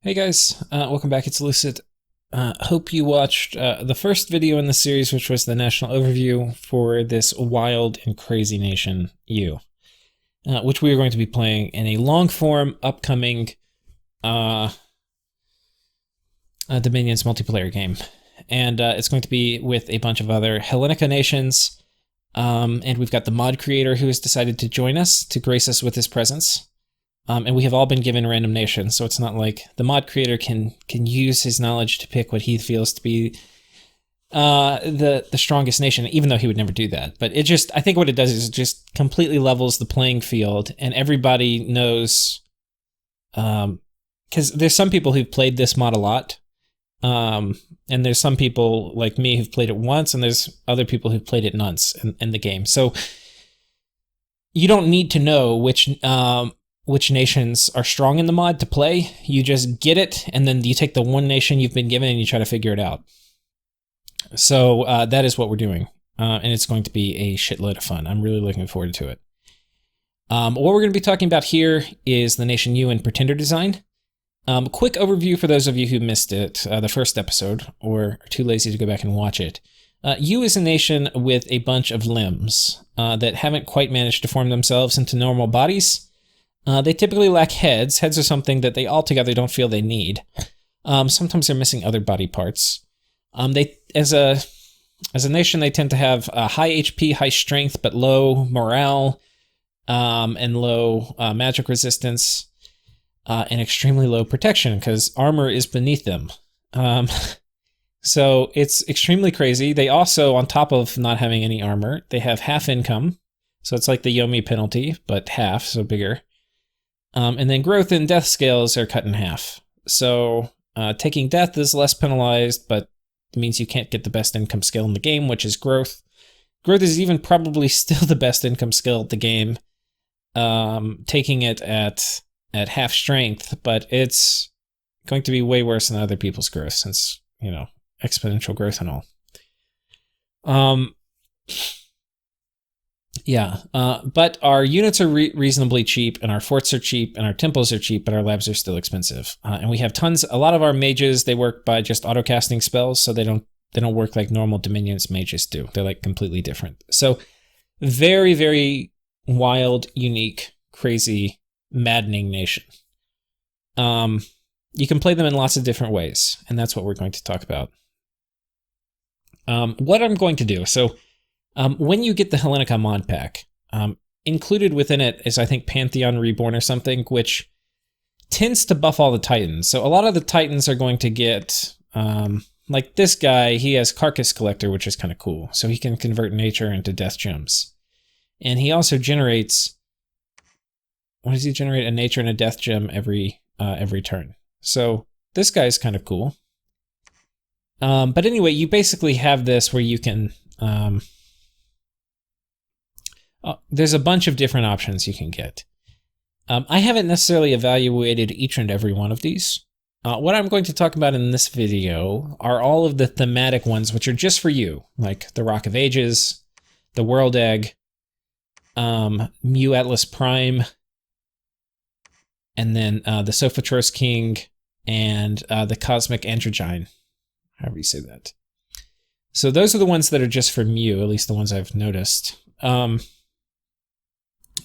Hey guys, welcome back. It's Lucid. Hope you watched the first video in the series, which was the national overview for this wild and crazy nation, U, which we are going to be playing in a long-form, upcoming Dominions multiplayer game. And it's going to be with a bunch of other Hellenika nations, and we've got the mod creator who has decided to join us, to grace us with his presence. And we have all been given random nations, so it's not like the mod creator can use his knowledge to pick what he feels to be the strongest nation, even though he would never do that. But it just, I think what it does is it just completely levels the playing field, and everybody knows, because there's some people who've played this mod a lot, and there's some people like me who've played it once, and there's other people who've played it once in the game. So you don't need to know which nations are strong in the mod to play. You just get it, and then you take the one nation you've been given and you try to figure it out. So that is what we're doing, and it's going to be a shitload of fun. I'm really looking forward to it. What we're going to be talking about here is the nation U and Pretender design. Quick overview for those of you who missed it, the first episode, or are too lazy to go back and watch it. U is a nation with a bunch of limbs that haven't quite managed to form themselves into normal bodies. They typically lack heads. Heads are something that they altogether don't feel they need. Sometimes they're missing other body parts. They, as a nation, they tend to have high HP, high strength, but low morale, and low magic resistance, and extremely low protection, because armor is beneath them. So it's extremely crazy. They also, on top of not having any armor, they have half income. So it's like the Yomi penalty, but half, so bigger. And then growth and death scales are cut in half. So taking death is less penalized, but it means you can't get the best income skill in the game, which is growth. Growth is even probably still the best income skill at the game, taking it at half strength, but it's going to be way worse than other people's growth since, you know, exponential growth and all. Yeah, but our units are reasonably cheap, and our forts are cheap, and our temples are cheap, but our labs are still expensive. And we have a lot of our mages, they work by just auto-casting spells, so they don't work like normal Dominions mages do. They're like completely different. So very, very wild, unique, crazy, maddening nation. You can play them in lots of different ways, and that's what we're going to talk about. What I'm going to do, so when you get the Hellenika mod pack, included within it is, I think, Pantheon Reborn or something, which tends to buff all the Titans. So a lot of the Titans are going to get, like this guy, he has Carcass Collector, which is kind of cool. So he can convert nature into death gems. And he also generates, what does he generate? A nature and a death gem every turn. So this guy's kind of cool. But anyway, you basically have this where you can, there's a bunch of different options you can get. I haven't necessarily evaluated each and every one of these. What I'm going to talk about in this video are all of the thematic ones, which are just for you, like the Rock of Ages, the World Egg, Mu Atlas Prime, and then the Sophatros King, and the Cosmic Androgyne, however you say that. So those are the ones that are just for Mu, at least the ones I've noticed.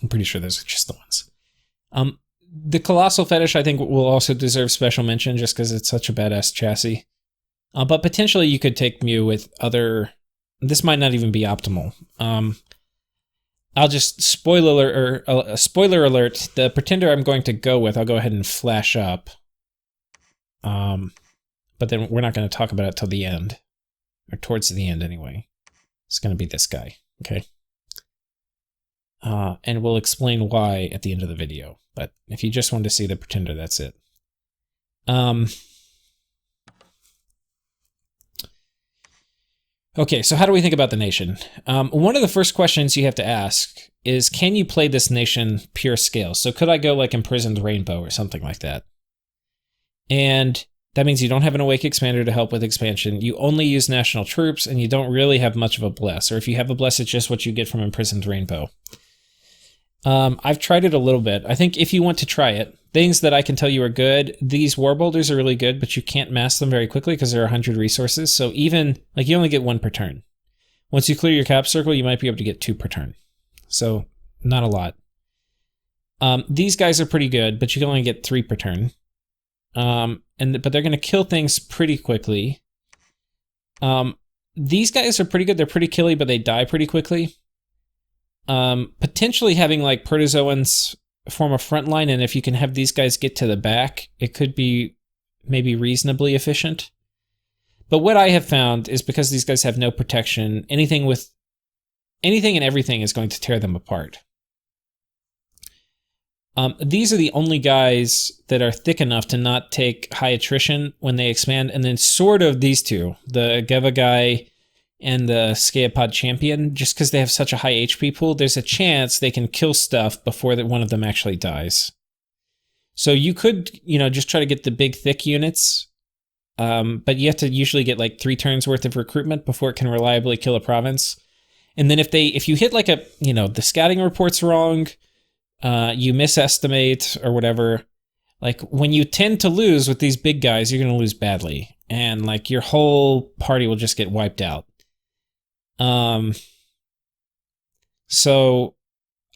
I'm pretty sure those are just the ones. The Colossal Fetish, I think, will also deserve special mention just because it's such a badass chassis. But potentially you could take Mu with other... This might not even be optimal. I'll just spoiler alert, the Pretender I'm going to go with, I'll go ahead and flash up. But then we're not going to talk about it till the end. Or towards the end, anyway. It's going to be this guy, okay? And we'll explain why at the end of the video. But if you just wanted to see the Pretender, that's it. Okay, so how do we think about the nation? One of the first questions you have to ask is, can you play this nation pure scale? So could I go like Imprisoned Rainbow or something like that? And that means you don't have an Awake Expander to help with expansion. You only use national troops, and you don't really have much of a Bless. Or if you have a Bless, it's just what you get from Imprisoned Rainbow. I've tried it a little bit. I think if you want to try it, things that I can tell you are good, these war boulders are really good, but you can't mass them very quickly because there are 100 resources. So even, like, you only get 1 per turn. Once you clear your cap circle, you might be able to get 2 per turn. So not a lot. These guys are pretty good, but you can only get 3 per turn. But they're going to kill things pretty quickly. These guys are pretty good. They're pretty killy, but they die pretty quickly. Potentially having like protozoans form a front line, and if you can have these guys get to the back, it could be maybe reasonably efficient. But what I have found is because these guys have no protection, anything and everything is going to tear them apart. These are the only guys that are thick enough to not take high attrition when they expand, and then sort of these two, the Geva guy and the Skeapod Champion, just because they have such a high HP pool, there's a chance they can kill stuff before one of them actually dies. So you could, just try to get the big thick units, but you have to usually get like 3 turns worth of recruitment before it can reliably kill a province. And then if you hit like the scouting report's wrong, you misestimate or whatever, like when you tend to lose with these big guys, you're going to lose badly. And like your whole party will just get wiped out. So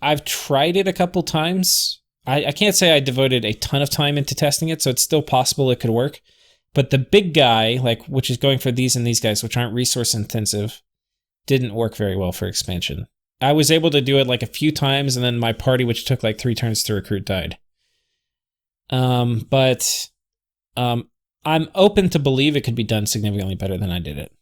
I've tried it a couple times. I can't say I devoted a ton of time into testing it, so it's still possible it could work. But the big guy, which is going for these and these guys, which aren't resource intensive, didn't work very well for expansion. I was able to do it like a few times, and then my party, which took like 3 turns to recruit, died. But I'm open to believe it could be done significantly better than I did it.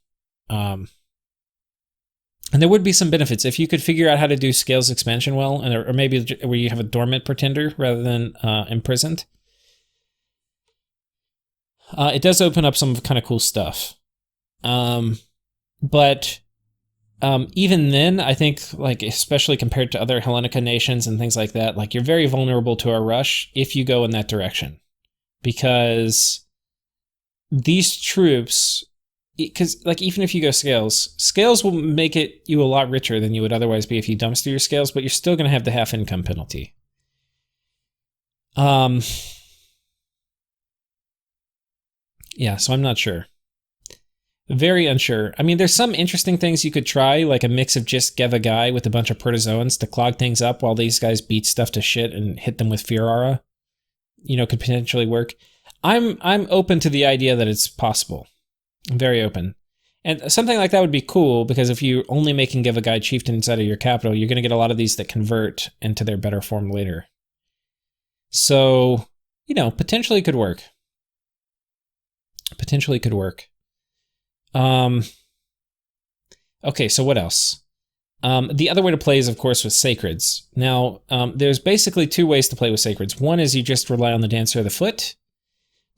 And there would be some benefits if you could figure out how to do scales expansion well, or maybe where you have a dormant pretender rather than imprisoned. It does open up some kind of cool stuff. But even then, I think, especially compared to other Hellenika nations and things like that, you're very vulnerable to a rush if you go in that direction. Because these troops, even if you go scales will make you a lot richer than you would otherwise be if you dumpster your scales, but you're still going to have the half income penalty. Yeah, so I'm not sure. Very unsure. I mean, there's some interesting things you could try, like a mix of just Geva Guy with a bunch of protozoans to clog things up while these guys beat stuff to shit and hit them with Fear Aura. Could potentially work. I'm open to the idea that it's possible. I'm very open. And something like that would be cool, because if you're only making Geva Guy chieftains out of your capital, you're going to get a lot of these that convert into their better form later. So, potentially could work. Potentially could work. Okay, so what else? The other way to play is, of course, with Sacreds. Now, there's basically 2 ways to play with Sacreds. One is you just rely on the Dancer of the Foot.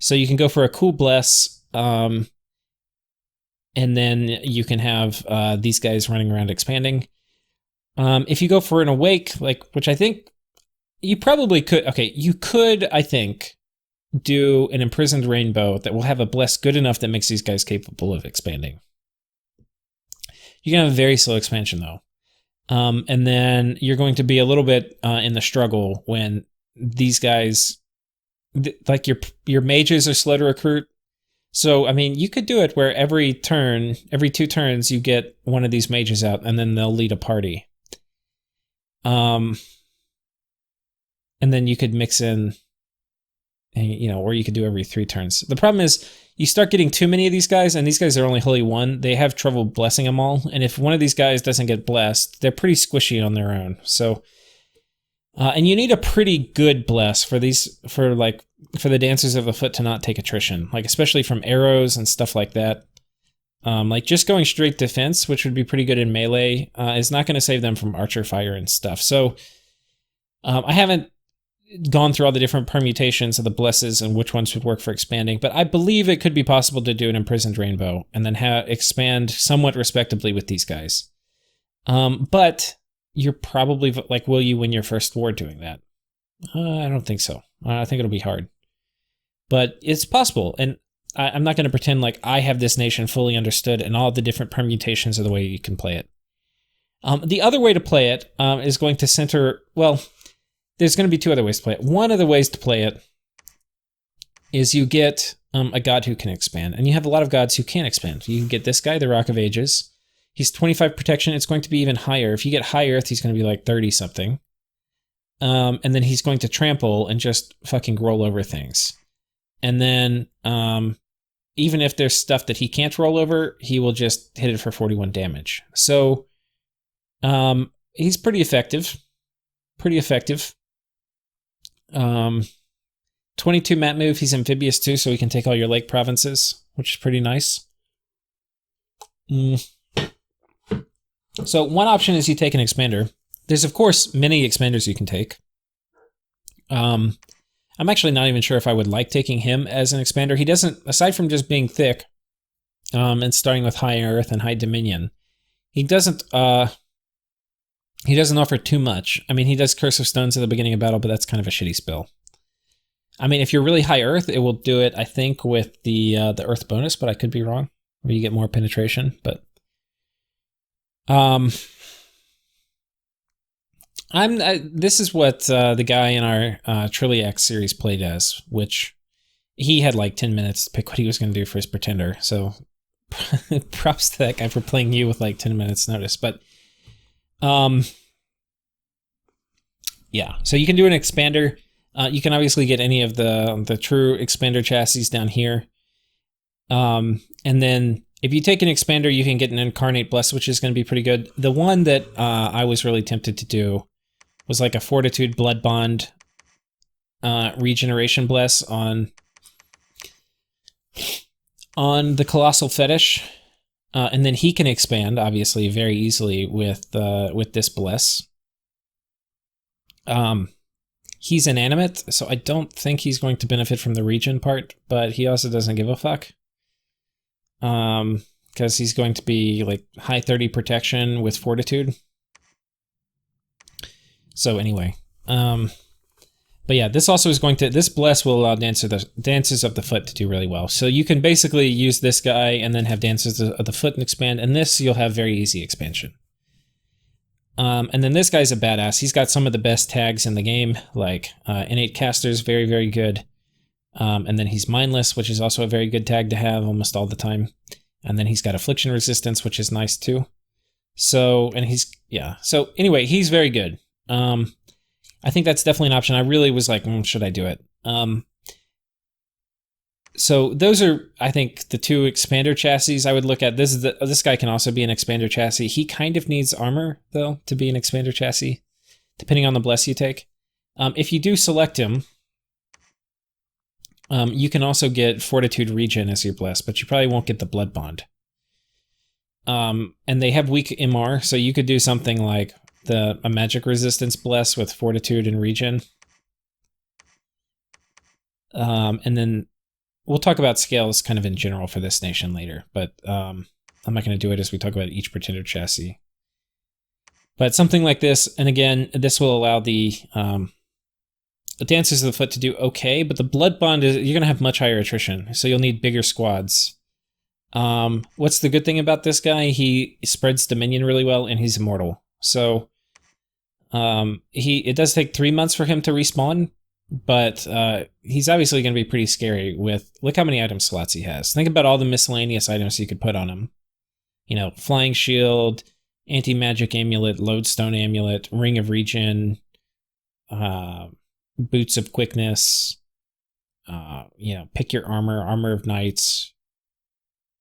So you can go for a cool Bless, and then you can have these guys running around expanding. If you go for an Awake, which I think you probably could... Okay, you could, I think, do an Imprisoned Rainbow that will have a Bless good enough that makes these guys capable of expanding. You're going to have a very slow expansion, though. And then you're going to be a little bit in the struggle when these guys... your mages are slow to recruit. So, I mean, you could do it where every 2 turns, you get one of these mages out, and then they'll lead a party. And then you could mix in... or you could do every 3 turns. The problem is, you start getting too many of these guys, and these guys are only Holy 1. They have trouble blessing them all, and if one of these guys doesn't get blessed, they're pretty squishy on their own. So, and you need a pretty good bless for the Dancers of the Foot to not take attrition, especially from arrows and stuff like that. Just going straight defense, which would be pretty good in melee, is not going to save them from archer fire and stuff. So, I haven't gone through all the different permutations of the blesses and which ones would work for expanding, but I believe it could be possible to do an Imprisoned Rainbow and then expand somewhat respectably with these guys. But you're probably, will you win your first war doing that? I don't think so. I think it'll be hard. But it's possible, and I'm not going to pretend like I have this nation fully understood and all the different permutations of the way you can play it. The other way to play it is going to center... Well, there's going to be two other ways to play it. One of the ways to play it is you get a god who can expand, and you have a lot of gods who can't expand. You can get this guy, the Rock of Ages. He's 25 protection. It's going to be even higher. If you get High Earth, he's going to be like 30 something. And then he's going to trample and just fucking roll over things. And then even if there's stuff that he can't roll over, he will just hit it for 41 damage. So he's pretty effective. Pretty effective. 22 map move. He's amphibious too, so he can take all your lake provinces, which is pretty nice. So one option is you take an expander. There's, of course, many expanders you can take. I'm actually not even sure if I would like taking him as an expander. He doesn't, aside from just being thick and starting with High Earth and High Dominion, he doesn't offer too much. I mean, he does Curse of Stones at the beginning of battle, but that's kind of a shitty spell. I mean, if you're really High Earth, it will do it, I think, with the Earth bonus, but I could be wrong. Where you get more penetration, but... this is what the guy in our Trilliac series played as, which he had like 10 minutes to pick what he was going to do for his Pretender. So props to that guy for playing you with like 10 minutes notice. But yeah, so you can do an expander. You can obviously get any of the true expander chassis down here. And then if you take an expander, you can get an Incarnate Bless, which is going to be pretty good. The one that I was really tempted to do was like a Fortitude Blood Bond regeneration bless on the Colossal Fetish. And then he can expand, obviously, very easily with this bless. He's inanimate, so I don't think he's going to benefit from the regen part, but he also doesn't give a fuck. Because he's going to be like high 30 protection with Fortitude. So anyway, but yeah, this also is going to, this bless will allow Dancers of the Foot to do really well. So you can basically use this guy and then have Dancers of the Foot and expand, and this you'll have very easy expansion. And then this guy's a badass. He's got some of the best tags in the game, like Innate Caster's very, very good. And then he's Mindless, which is also a very good tag to have almost all the time. And then he's got Affliction Resistance, which is nice too. So, and he's, yeah. So anyway, he's very good. I think that's definitely an option. I really was like, should I do it? So those are, I think, the two expander chassis I would look at. This guy can also be an expander chassis. He kind of needs armor, though, to be an expander chassis, depending on the bless you take. If you do select him, you can also get Fortitude Regen as your bless, but you probably won't get the Blood Bond. And they have weak MR, so you could do something like a Magic Resistance bless with Fortitude and Regen. And then we'll talk about scales kind of in general for this nation later, but I'm not going to do it as we talk about each Pretender chassis. But something like this, and again, this will allow the Dancers of the Foot to do okay, but the Blood Bond, you're going to have much higher attrition, so you'll need bigger squads. What's the good thing about this guy? He spreads Dominion really well, and he's immortal. So it does take 3 months for him to respawn, but he's obviously going to be pretty scary with, look how many item slots he has. Think about all the miscellaneous items you could put on him. You know, Flying Shield, Anti-Magic Amulet, Lodestone Amulet, Ring of Regen, Boots of Quickness, Pick Your Armor, Armor of Knights,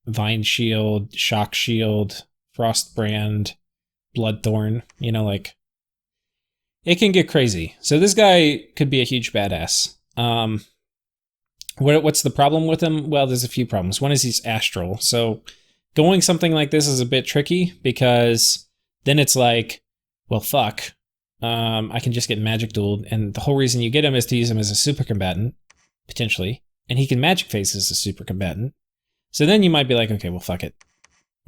Vine Shield, Shock Shield, Frostbrand, Bloodthorn, it can get crazy. So this guy could be a huge badass. What's the problem with him? Well, there's a few problems. One is he's astral. So going something like this is a bit tricky because then it's like, well, fuck. I can just get magic dueled, and the whole reason you get him is to use him as a super combatant, potentially, and he can magic phase as a super combatant. So then you might be like, okay, well, fuck it.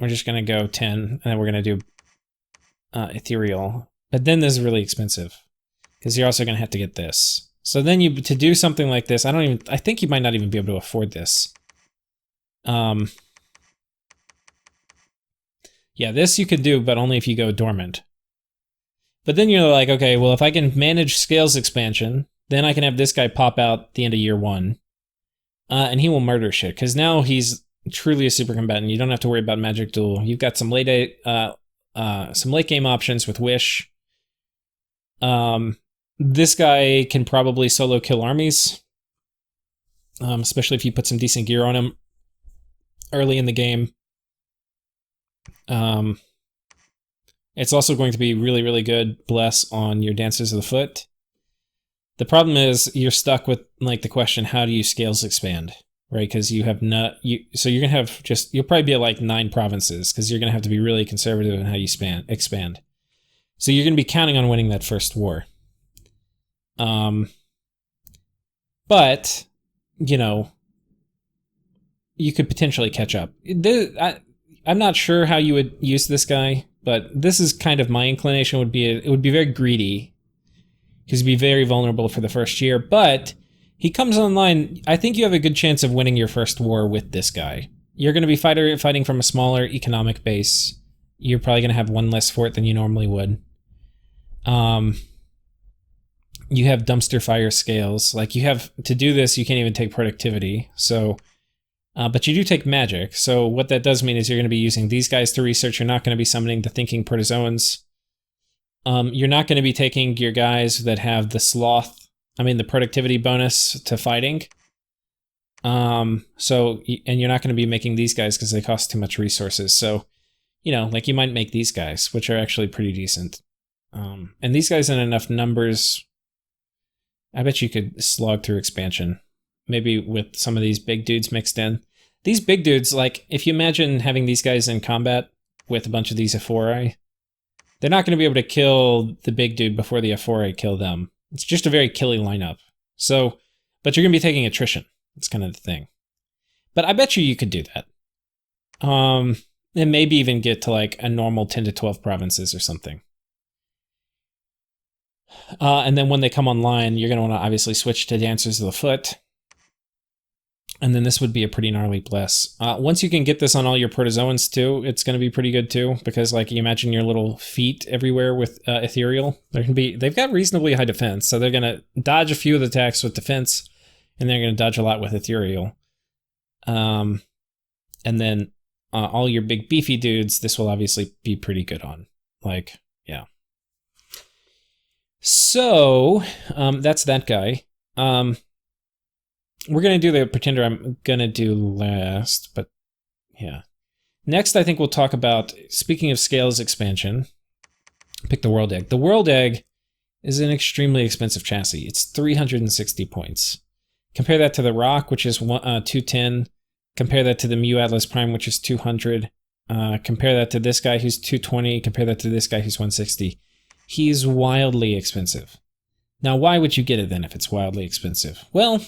We're just going to go 10, and then we're going to do Ethereal. But then this is really expensive, because you're also going to have to get this. So then to do something like this, I think you might not even be able to afford this. Yeah, this you could do, but only if you go dormant. But then you're like, okay, well, if I can manage scales expansion, then I can have this guy pop out the end of year 1. And he will murder shit, because now he's truly a super combatant. You don't have to worry about magic duel. You've got some late game options with Wish. This guy can probably solo kill armies, especially if you put some decent gear on him early in the game. It's also going to be really, really good bless on your Dancers of the Foot. The problem is you're stuck with like the question, how do you scales expand, right? Because you have so you're gonna have you'll probably be at like 9 provinces, because you're gonna have to be really conservative in how you expand. So you're gonna be counting on winning that first war. But you know, you could potentially catch up. I'm not sure how you would use this guy, but this is kind of my inclination. It would be very greedy, because he'd be very vulnerable for the first year, but he comes online. I think you have a good chance of winning your first war with this guy. You're going to be fighting from a smaller economic base. You're probably going to have 1 less fort than you normally would. You have dumpster fire scales. Like, you have to do this, you can't even take productivity. So, but you do take magic. So what that does mean is you're going to be using these guys to research. You're not going to be summoning the thinking protozoans. You're not going to be taking your guys that have the productivity bonus to fighting. And you're not going to be making these guys because they cost too much resources. So, like, you might make these guys, which are actually pretty decent. And these guys in enough numbers, I bet you could slog through expansion. Maybe with some of these big dudes mixed in. These big dudes, like, if you imagine having these guys in combat with a bunch of these Aphori, they're not going to be able to kill the big dude before the Aphori kill them. It's just a very killy lineup. So, but you're going to be taking attrition. That's kind of the thing. But I bet you could do that. And maybe even get to like a normal 10 to 12 provinces or something. And then when they come online, you're going to want to obviously switch to Dancers of the Foot. And then this would be a pretty gnarly bless. Once you can get this on all your protozoans too, it's going to be pretty good too, because like you imagine your little feet everywhere with ethereal. They've got reasonably high defense, so they're going to dodge a few of the attacks with defense, and they're going to dodge a lot with ethereal. And then all your big beefy dudes, this will obviously be pretty good on. Like, yeah. So that's that guy. We're going to do the pretender I'm going to do last, but yeah. Next, I think we'll talk about, speaking of scales expansion, pick the World Egg. The World Egg is an extremely expensive chassis. It's 360 points. Compare that to the Rock, which is 210. Compare that to the Mu Atlas Prime, which is 200. Compare that to this guy who's 220. Compare that to this guy who's 160. He's wildly expensive. Now, why would you get it then if it's wildly expensive? Well,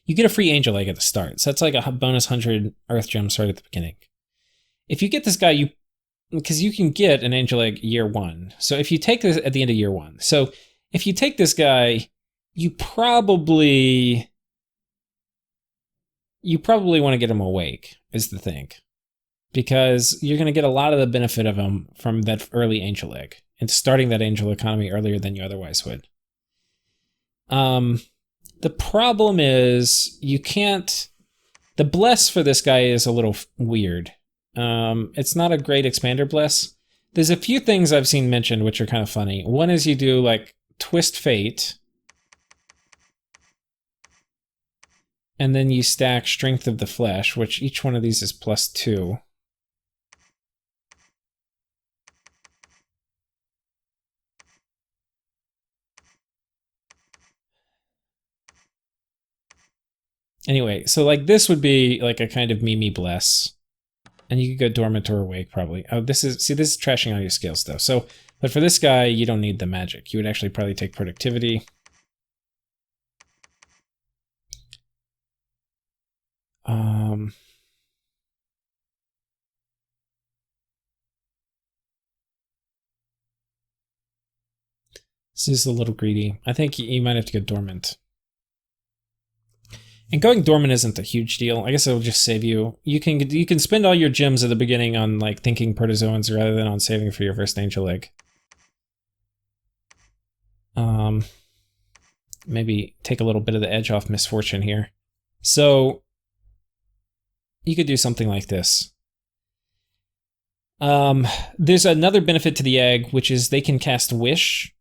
you get a free Angel Egg at the start, so that's like a bonus 100 Earth Gems right at the beginning. If you get this guy, because you can get an Angel Egg year 1. So if you take this at the end of year 1. So if you take this guy, you probably want to get him awake, is the thing. Because you're going to get a lot of the benefit of him from that early Angel Egg, and starting that Angel economy earlier than you otherwise would. The problem is you can't... The bless for this guy is a little weird. It's not a great expander bless. There's a few things I've seen mentioned which are kind of funny. One is you do like Twist Fate, and then you stack Strength of the Flesh, which each one of these is +2. Anyway, so like this would be like a kind of Mimi bless. And you could go dormant or awake probably. Oh, this is trashing all your scales though. So, but for this guy, you don't need the magic. You would actually probably take productivity. This is a little greedy. I think you might have to go dormant. And going dormant isn't a huge deal. I guess it'll just save you. You can spend all your gems at the beginning on like thinking protozoans rather than on saving for your first angel egg. Maybe take a little bit of the edge off misfortune here. So you could do something like this. There's another benefit to the egg, which is they can cast Wish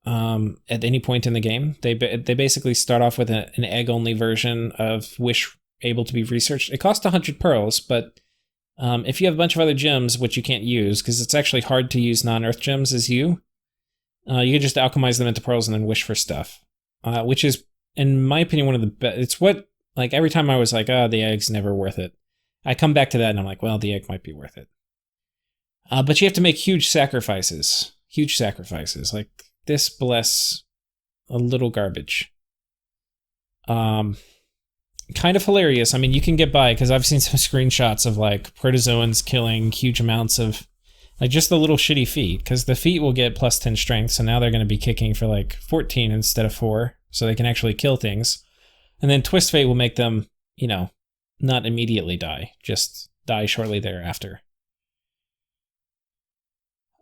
at any point in the game. They basically start off with an egg-only version of Wish able to be researched. It costs 100 pearls, but if you have a bunch of other gems, which you can't use, because it's actually hard to use non-earth gems as you can just alchemize them into pearls and then wish for stuff. Which is, in my opinion, one of the best. It's what, like, every time I was like, oh, the egg's never worth it. I come back to that and I'm like, well, the egg might be worth it. But you have to make huge sacrifices. Huge sacrifices. Like, this bless a little garbage. Kind of hilarious. I mean, you can get by, because I've seen some screenshots of, like, protozoans killing huge amounts of, like, just the little shitty feet, because the feet will get plus 10 strength, so now they're going to be kicking for, like, 14 instead of 4, so they can actually kill things. And then Twist Fate will make them, you know, not immediately die, just die shortly thereafter.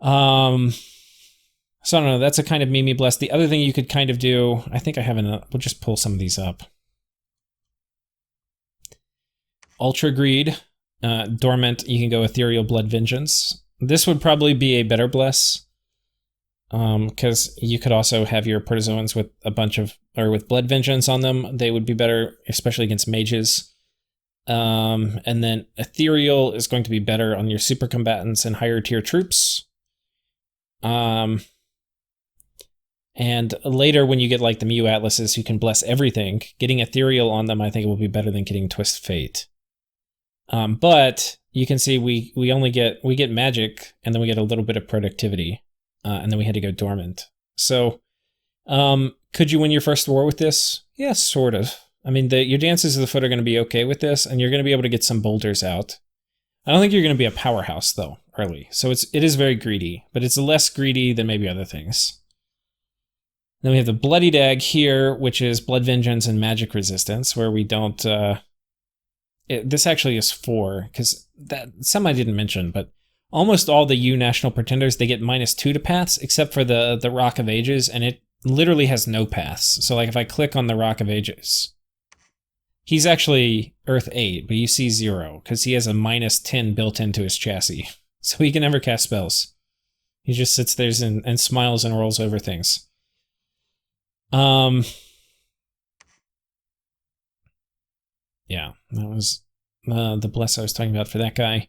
So I don't know, that's a kind of Mimi Bless. The other thing you could kind of do, I think I have enough, we'll just pull some of these up. Ultra Greed, Dormant, you can go Ethereal Blood Vengeance. This would probably be a better bless, because you could also have your protozoans with a bunch of, or with Blood Vengeance on them. They would be better, especially against mages. And then Ethereal is going to be better on your super combatants and higher tier troops. And later when you get like the Mew Atlases who can bless everything, getting Ethereal on them I think will be better than getting Twist Fate. But you can see we get magic, and then we get a little bit of productivity, and then we had to go dormant. So, could you win your first war with this? Yeah, sort of. I mean, your Dances of the Foot are going to be okay with this, and you're going to be able to get some boulders out. I don't think you're going to be a powerhouse, though, early. So it is very greedy, but it's less greedy than maybe other things. Then we have the Bloodied Egg here, which is Blood Vengeance and Magic Resistance, where we don't... this actually is 4, because some I didn't mention, but almost all the U National Pretenders, they get -2 to paths, except for the Rock of Ages, and it literally has no paths. So like if I click on the Rock of Ages, he's actually Earth 8, but you see 0, because he has a -10 built into his chassis. So he can never cast spells. He just sits there and smiles and rolls over things. Yeah, that was the bless I was talking about for that guy.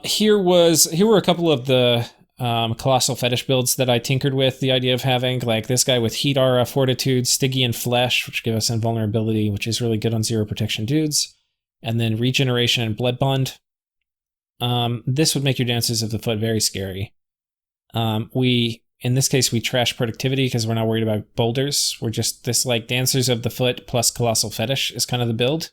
Here were a couple of the Colossal Fetish builds that I tinkered with the idea of having, like this guy with Heat Aura, Fortitude, Stygian Flesh, which give us invulnerability, which is really good on 0 protection dudes, and then Regeneration and Blood Bond. This would make your Dances of the Foot very scary. In this case, we trash productivity because we're not worried about boulders. We're just this like Dancers of the Foot plus Colossal Fetish is kind of the build.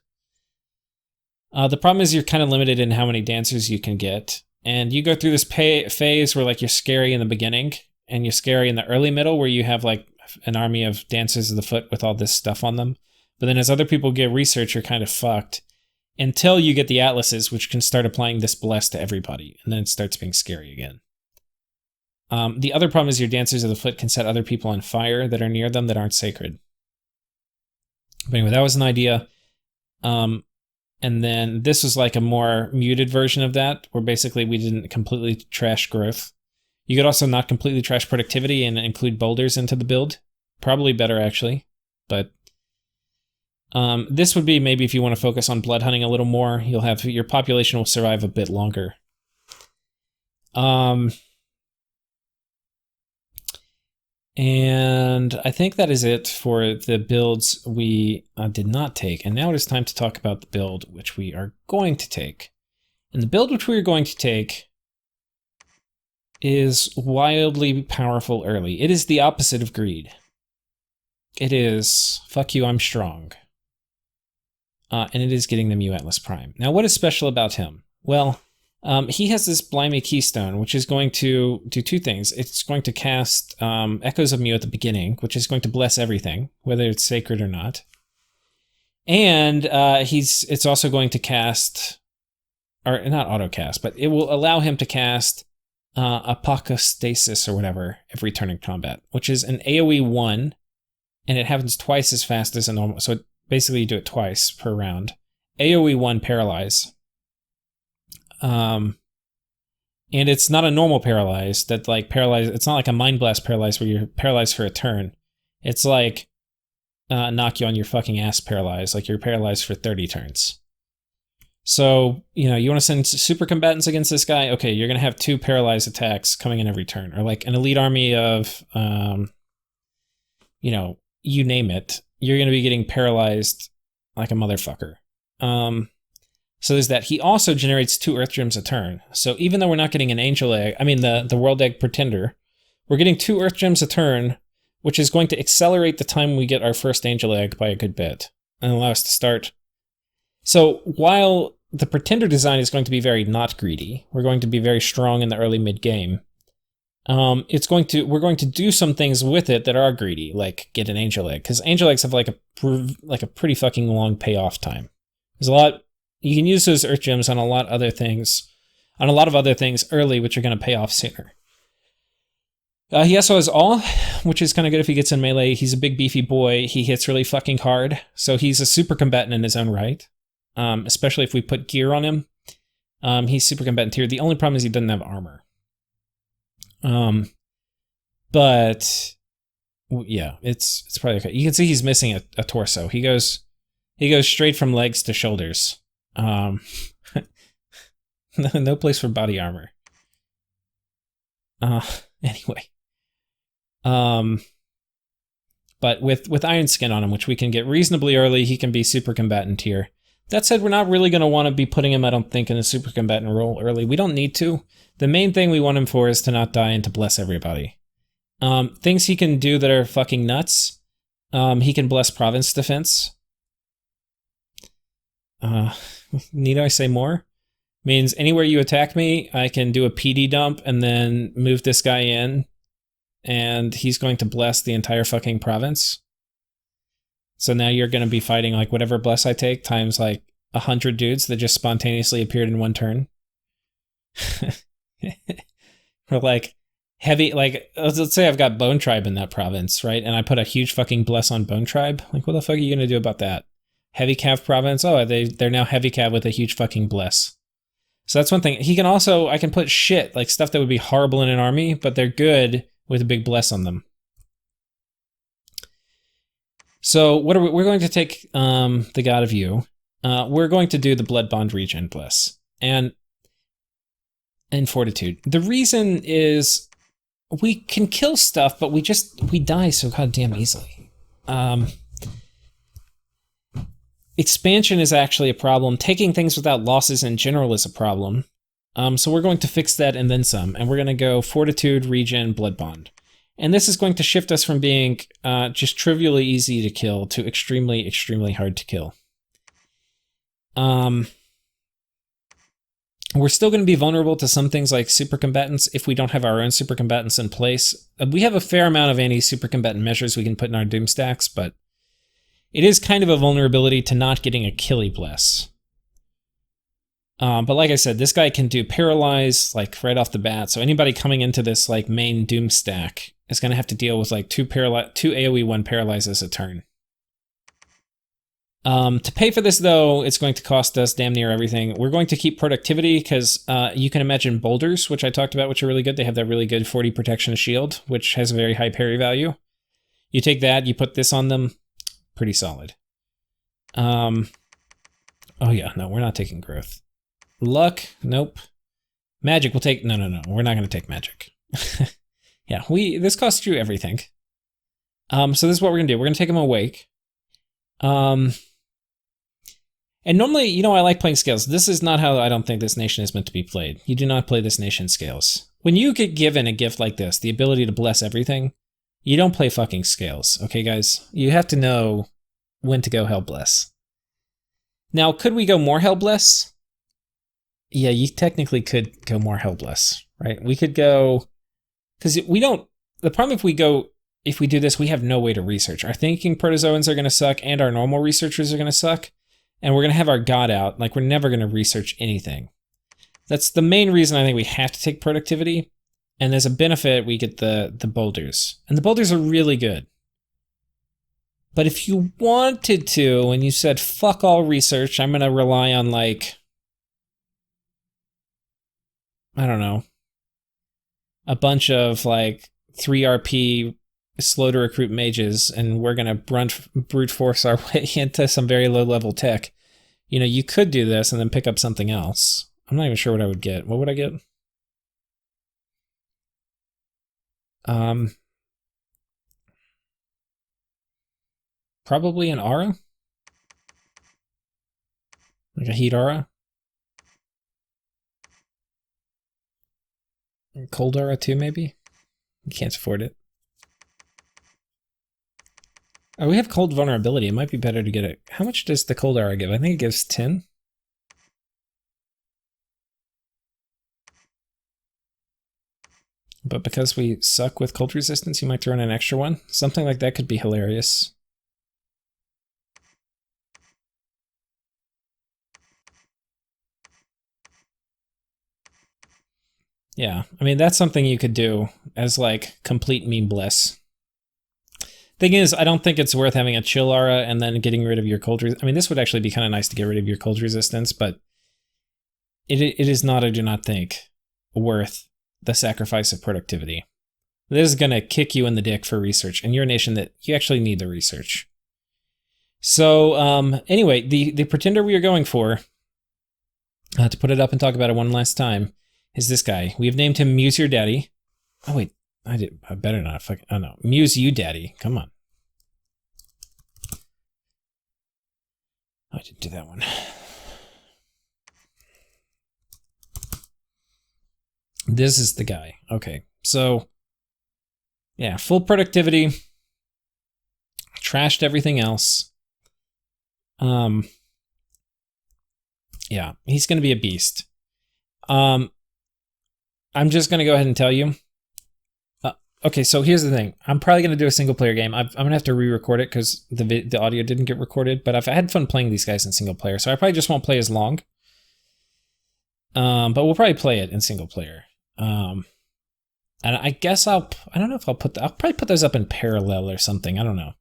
The problem is you're kind of limited in how many dancers you can get. And you go through this phase where like you're scary in the beginning and you're scary in the early middle where you have like an army of Dancers of the Foot with all this stuff on them. But then as other people get research, you're kind of fucked until you get the Atlases, which can start applying this bless to everybody. And then it starts being scary again. The other problem is your Dancers of the Foot can set other people on fire that are near them that aren't sacred. But anyway, that was an idea. And then this was like a more muted version of that, where basically we didn't completely trash growth. You could also not completely trash productivity and include boulders into the build. Probably better, actually. But this would be maybe if you want to focus on blood hunting a little more, your population will survive a bit longer. And I think that is it for the builds we did not take. And now it is time to talk about the build which we are going to take. And the build which we are going to take is wildly powerful early. It is the opposite of greed. It is, fuck you, I'm strong. And it is getting the Mew Atlas Prime. Now, what is special about him? Well, he has this Blimey Keystone, which is going to do 2 things. It's going to cast Echoes of Mew at the beginning, which is going to bless everything, whether it's sacred or not. And it's also going to cast, or not auto cast, but it will allow him to cast Apocostasis or whatever every turn in combat, which is an AoE 1, and it happens twice as fast as a normal. So basically you do it twice per round. AoE 1 Paralyze. And it's not a normal paralyze that like paralyze. It's not like a Mind Blast paralyze where you're paralyzed for a turn. It's like knock you on your fucking ass paralyzed, like you're paralyzed for 30 turns. So, you want to send super combatants against this guy? Okay, you're going to have 2 paralyzed attacks coming in every turn. Or like an elite army of, you name it. You're going to be getting paralyzed like a motherfucker. So there's that. He also generates 2 Earth Gems a turn. So even though we're not getting an Angel Egg, the World Egg Pretender, we're getting 2 Earth Gems a turn, which is going to accelerate the time we get our first Angel Egg by a good bit and allow us to start. So while the Pretender design is going to be very not greedy, we're going to be very strong in the early mid game. We're going to do some things with it that are greedy, like get an Angel Egg, because Angel Eggs have like a pretty fucking long payoff time. There's a lot you can use those Earth Gems on a lot of other things early, which are going to pay off sooner. He also has Awe, which is kind of good if he gets in melee. He's a big beefy boy. He hits really fucking hard, so he's a super combatant in his own right. Especially if we put gear on him. He's super combatant tier. The only problem is he doesn't have armor. But yeah, it's probably okay. You can see he's missing a torso. He goes straight from legs to shoulders. No place for body armor. Anyway. But with Iron Skin on him, which we can get reasonably early, he can be super combatant tier. That said, we're not really going to want to be putting him, I don't think, in a super combatant role early. We don't need to. The main thing we want him for is to not die and to bless everybody. Things he can do that are fucking nuts. He can bless province defense. Need I say more? Means anywhere you attack me, I can do a PD dump and then move this guy in, and he's going to bless the entire fucking province. So now you're going to be fighting like whatever bless I take times like 100 dudes that just spontaneously appeared in one turn. Or like heavy, like let's say I've got Bone Tribe in that province, right? And I put a huge fucking bless on Bone Tribe. Like what the fuck are you going to do about that? Heavy Cav province? Oh, they're now Heavy Cav with a huge fucking bless. So that's one thing. He can also, I can put shit, like stuff that would be horrible in an army, but they're good with a big bless on them. So what are we're going to take the God of You. We're going to do the Blood Bond Regen Bless. And Fortitude. The reason is we can kill stuff, but we die so goddamn easily. Expansion is actually a problem. Taking things without losses in general is a problem. So we're going to fix that and then some. And we're going to go Fortitude, Regen, Blood Bond. And this is going to shift us from being just trivially easy to kill to extremely, extremely hard to kill. We're still going to be vulnerable to some things like super combatants if we don't have our own super combatants in place. We have a fair amount of anti-super combatant measures we can put in our doom stacks, but it is kind of a vulnerability to not getting a killy bless. But like I said, this guy can do paralyze like right off the bat. So anybody coming into this like main doom stack is going to have to deal with like two AoE 1 paralyzes a turn. To pay for this though, it's going to cost us damn near everything. We're going to keep productivity because you can imagine boulders, which I talked about, which are really good. They have that really good 40 protection shield, which has a very high parry value. You take that, you put this on them, pretty solid. Oh yeah, no, we're not taking growth. Luck, nope. Magic, we'll take, no, we're not going to take magic. Yeah, this costs you everything. So this is what we're going to do. We're going to take him awake. And normally, I like playing scales. This is not how I don't think this nation is meant to be played. You do not play this nation scales. When you get given a gift like this, the ability to bless everything, you don't play fucking scales, okay, guys? You have to know when to go Hell Bless. Now, could we go more Hell Bless? Yeah, you technically could go more Hell Bless, right? We could go, because we don't, the problem if we go if we do this, we have no way to research. Our thinking protozoans are going to suck, and our normal researchers are going to suck, and we're going to have our god out. Like, we're never going to research anything. That's the main reason I think we have to take productivity. And as a benefit, we get the boulders. And the boulders are really good. But if you wanted to, and you said, fuck all research, I'm going to rely on, like, I don't know, a bunch of, like, 3 RP slow to recruit mages, and we're going to brute force our way into some very low level tech. You know, you could do this and then pick up something else. I'm not even sure what I would get. What would I get? Probably an aura. Like a heat aura. Cold aura too, maybe? You can't afford it. Oh, we have cold vulnerability. It might be better to get it. How much does the cold aura give? I think it gives 10. But because we suck with cold resistance, you might throw in an extra one. Something like that could be hilarious. Yeah, I mean, that's something you could do as, like, complete meme bliss. Thing is, I don't think it's worth having a chill aura and then getting rid of your cold resistance. I mean, this would actually be kind of nice to get rid of your cold resistance, but it is not, I do not think, worth the sacrifice of productivity. This is going to kick you in the dick for research, and you're a nation that you actually need the research. So, anyway, the pretender we are going for, to put it up and talk about it one last time, is this guy. We have named him Muse Your Daddy. Oh, wait. I better not. Oh, no. Muse You Daddy. Come on. I didn't do that one. This is the guy. Okay. So, yeah. Full productivity. Trashed everything else. Yeah. He's going to be a beast. I'm just going to go ahead and tell you. Okay, so here's the thing. I'm probably going to do a single player game. I'm going to have to re-record it because the audio didn't get recorded, but I've had fun playing these guys in single player, so I probably just won't play as long. But we'll probably play it in single player. And I guess I don't know if I'll probably put those up in parallel or something. I don't know.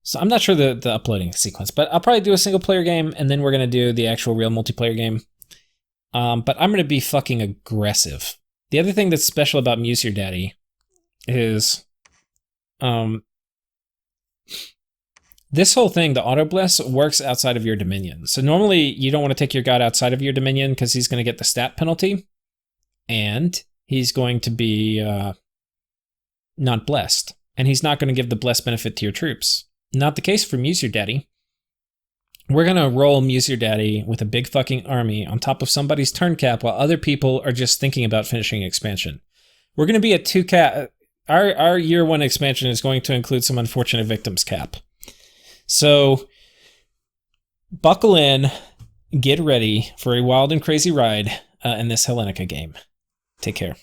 So I'm not sure the uploading sequence, but I'll probably do a single player game, and then we're going to do the actual real multiplayer game. But I'm going to be fucking aggressive. The other thing that's special about Muse Your Daddy is this whole thing, the auto bless, works outside of your dominion. So normally you don't want to take your god outside of your dominion because he's going to get the stat penalty, and he's going to be not blessed, and he's not going to give the blessed benefit to your troops. Not the case for Muse Your Daddy. We're going to roll Muse Your Daddy with a big fucking army on top of somebody's turn cap while other people are just thinking about finishing expansion. We're going to be at 2 cap. Our year 1 expansion is going to include some unfortunate victims cap. So buckle in, get ready for a wild and crazy ride in this Hellenika game. Take care.